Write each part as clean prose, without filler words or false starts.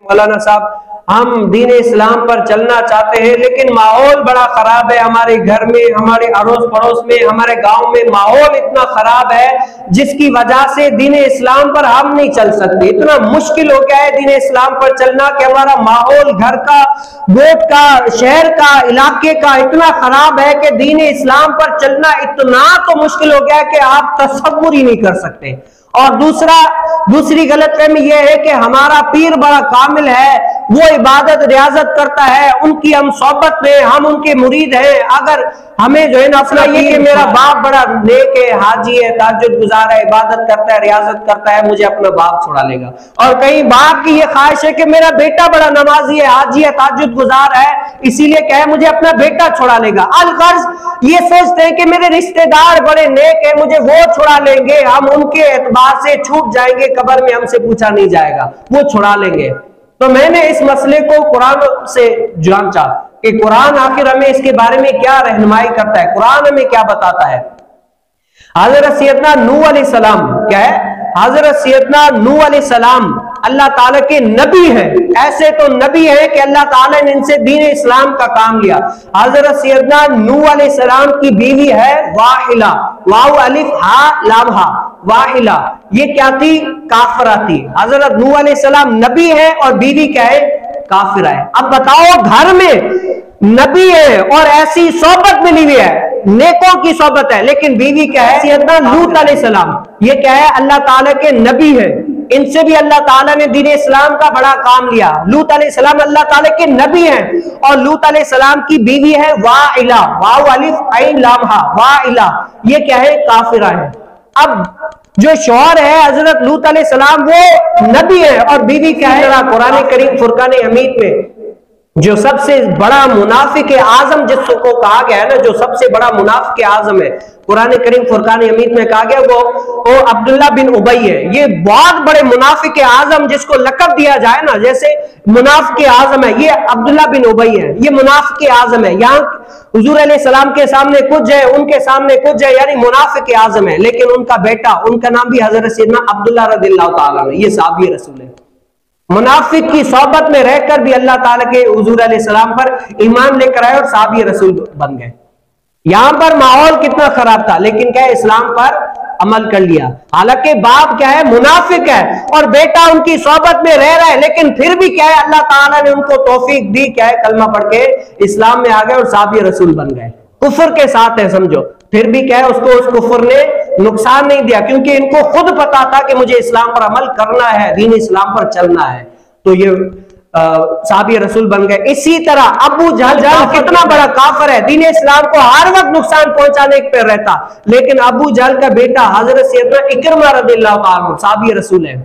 मौलाना साहब, हम दीन इस्लाम पर चलना चाहते हैं लेकिन माहौल बड़ा खराब है, हमारे घर में, हमारे अड़ोस पड़ोस में, हमारे गांव में माहौल इतना खराब है जिसकी वजह से दीन इस्लाम पर हम नहीं चल सकते। इतना मुश्किल हो गया है दीन इस्लाम पर चलना कि हमारा माहौल घर का, गोट का, शहर का, इलाके का इतना खराब है कि दीन इस्लाम पर चलना इतना तो मुश्किल हो गया है कि आप तसव्वुर ही नहीं कर सकते। और दूसरी गलतफहमी यह है कि हमारा पीर बड़ा कामिल है, वो इबादत रियाजत करता है, उनकी हम सोहबत में, हम उनके मुरीद हैं। अगर हमें जो है ना अपना ये कि मेरा बाप बड़ा नेक है, हाजी है, ताज्जुद गुजार है, इबादत करता है, रियाजत करता है, मुझे अपना बाप छुड़ा लेगा। और कहीं बाप की ये ख्वाहिश है कि मेरा बेटा बड़ा नमाजी है, हाजी है, ताज्जुद गुजार है, इसीलिए क्या है मुझे अपना बेटा छुड़ा लेगा। अलगर्ज ये सोचते हैं कि मेरे रिश्तेदार बड़े नेक है, मुझे वो छुड़ा लेंगे, हम उनके एतबार से छूट जाएंगे, कब्र में हमसे पूछा नहीं जाएगा, वो छुड़ा लेंगे। तो मैंने इस मसले को कुरान से जांचा कि कुरान आखिर हमें इसके बारे में क्या रहनुमाई करता है, कुरान हमें क्या बताता है। हजरत सैयदना नूह अलैहिस्सलाम क्या है, हजरत सैयदना नूह अलैहिस्सलाम अल्लाह ताला के नबी हैं। ऐसे तो नबी हैं कि अल्लाह ताला ने इनसे दीन इस्लाम का काम लिया। हजरत सैयदना नूह अलैहिस्सलाम की बीवी है वाहिला, वाव अलिफ हा लाम हा, वाहिला। ये क्या थी? काफिरा थी। हजरत नूह अलैहिस्सलाम नबी है और बीवी क्या है? काफिरा है। अब बताओ, घर में नबी है और ऐसी सोहबत मिली हुई है, नेकों की सोहबत है, लेकिन बीवी क्या है? सैयदना लूत अलैहिस्सलाम। ये क्या है? अल्लाह ताला के नबी है, इनसे भी अल्लाह ताला ने दीन इस्लाम का बड़ा काम लिया। लूत अलैहिस्सलाम अल्लाह ताला के नबी हैं और लूत अलैहिस्सलाम की बीवी है वाइला, वाव अलिफ ऐन लाम हा, वाइला। ये क्या है? काफिरा है। अब जो शौहर है हजरत लूत अलैहिस्सलाम वो नबी है और बीवी क्या है? कुरान करीम फुरकान हमीद में जो सबसे बड़ा मुनाफिक आजम जिसको कहा गया है ना, जो सबसे बड़ा मुनाफिक आजम है, कुरान करीम फुरकान हमीद में कहा गया वो अब्दुल्ला बिन उबई है। ये बहुत बड़े मुनाफिक आजम जिसको लकब दिया जाए ना, जैसे मुनाफिक आजम है, ये अब्दुल्ला बिन उबई है, ये मुनाफिक आजम है। यहाँ हुजूर अलैहिस्सलाम के सामने कुछ है, उनके सामने कुछ है, यानी मुनाफिक आजम है। लेकिन उनका बेटा, उनका नाम भी हजरत सैयदना अब्दुल्ला रज़ियल्लाहु ताला अन्हु, ये सहाबी रसूल है। मुनाफिक की सोहबत में रहकर भी अल्लाह ताला के हुजूर अलैहिस्सलाम पर ईमान लेकर आए और सहाबी रसूल बन गए। यहां पर माहौल कितना खराब था, लेकिन क्या है? इस्लाम पर अमल कर लिया। हालांकि बाप क्या है? मुनाफिक है और बेटा उनकी सोहबत में रह रहा है, लेकिन फिर भी क्या है? अल्लाह ताला ने उनको तौफीक दी, क्या है? कलमा पढ़ के इस्लाम में आ गए और सहाबी रसूल बन गए। कुफर के साथ है समझो, फिर भी क्या है? उसको उस कुफर ने नुकसान नहीं दिया, क्योंकि इनको खुद पता था कि मुझे इस्लाम पर अमल करना है, दीन इस्लाम पर चलना है। तो ये सहाबी रसूल बन गए। इसी तरह अबू जहल कितना बड़ा काफिर है, दीन इस्लाम को हर वक्त नुकसान पहुंचाने पे रहता, लेकिन अबू जहल का बेटा हजरत सैयदना इकरमा रज़ियल्लाहु ताला अन्हु सहाबी रसूल है।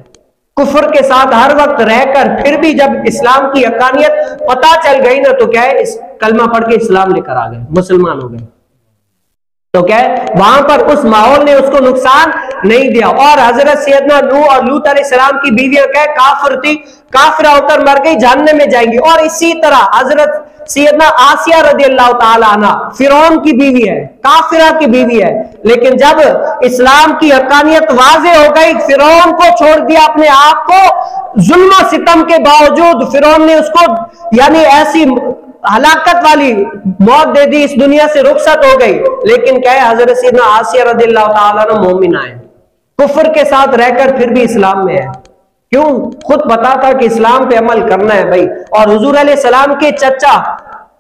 कुफर के साथ हर वक्त रहकर फिर भी जब इस्लाम की हकानियत पता चल गई ना, तो क्या है? इस कलमा पढ़ के इस्लाम लेकर आ गए, मुसलमान हो गए। तो क्या है? वहां पर उस माहौल ने उसको नुकसान नहीं दिया। और हजरत सैयदना नूह और लूत अलैहिस्सलाम की बीवियां क्या है? काफिर थी, काफिरा होकर मर गई, जहन्नम में जाएंगी। और इसी तरह हजरत सैयदना आसिया रज़ियल्लाहु ताला अन्हा फिरौन की बीवी है, काफिरा की बीवी है, लेकिन जब इस्लाम की हकानियत वाज़े हो गई, फिरौन को छोड़ दिया अपने आप को। जुल्म सितम के बावजूद फिरौन ने उसको यानी ऐसी हलाकत वाली मौत दे दी, इस दुनिया से रुखसत हो गई। लेकिन क्या है? हजरत सैयदना आसिया रज़ियल्लाहु ताला अन्हा मोमिना है, कुफर के साथ रहकर फिर भी इस्लाम में है। क्यों? खुद पता था कि इस्लाम पे अमल करना है भाई। और हुजूर अलैहिस्सलाम के चचा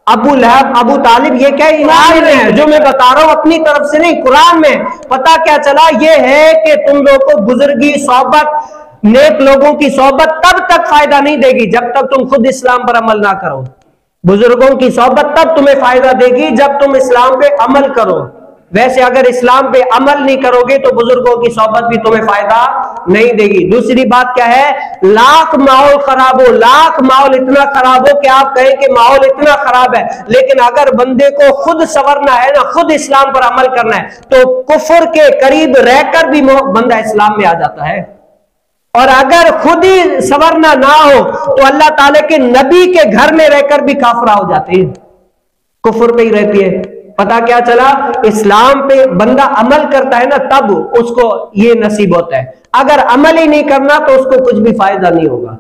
अबू लहब, अबू तालिब, ये क्या ईमान में है? जो मैं बता रहा हूं अपनी तरफ से नहीं, कुरान में पता क्या चला? ये है कि तुम लोगों को बुजुर्गी सोहबत, नेक लोगों की सोहबत तब तक फायदा नहीं देगी जब तक तुम खुद इस्लाम पर अमल ना करो। बुजुर्गों की सोहबत तब तुम्हें फायदा देगी जब तुम इस्लाम पे अमल करो। वैसे अगर इस्लाम पे अमल नहीं करोगे तो बुजुर्गों की सोहबत भी तुम्हें फायदा नहीं देगी। दूसरी बात क्या है? लाख माहौल खराब हो, लाख माहौल इतना खराब हो कि आप कहें कि माहौल इतना खराब है, लेकिन अगर बंदे को खुद संवरना है ना, खुद इस्लाम पर अमल करना है, तो कुफर के करीब रहकर भी बंदा इस्लाम में आ जाता है। और अगर खुद ही संवरना ना हो तो अल्लाह ताला के नबी के घर में रहकर भी काफिरा हो जाते हैं, कुफर पे ही रहती है। पता क्या चला? इस्लाम पे बंदा अमल करता है ना, तब उसको ये नसीब होता है। अगर अमल ही नहीं करना तो उसको कुछ भी फायदा नहीं होगा।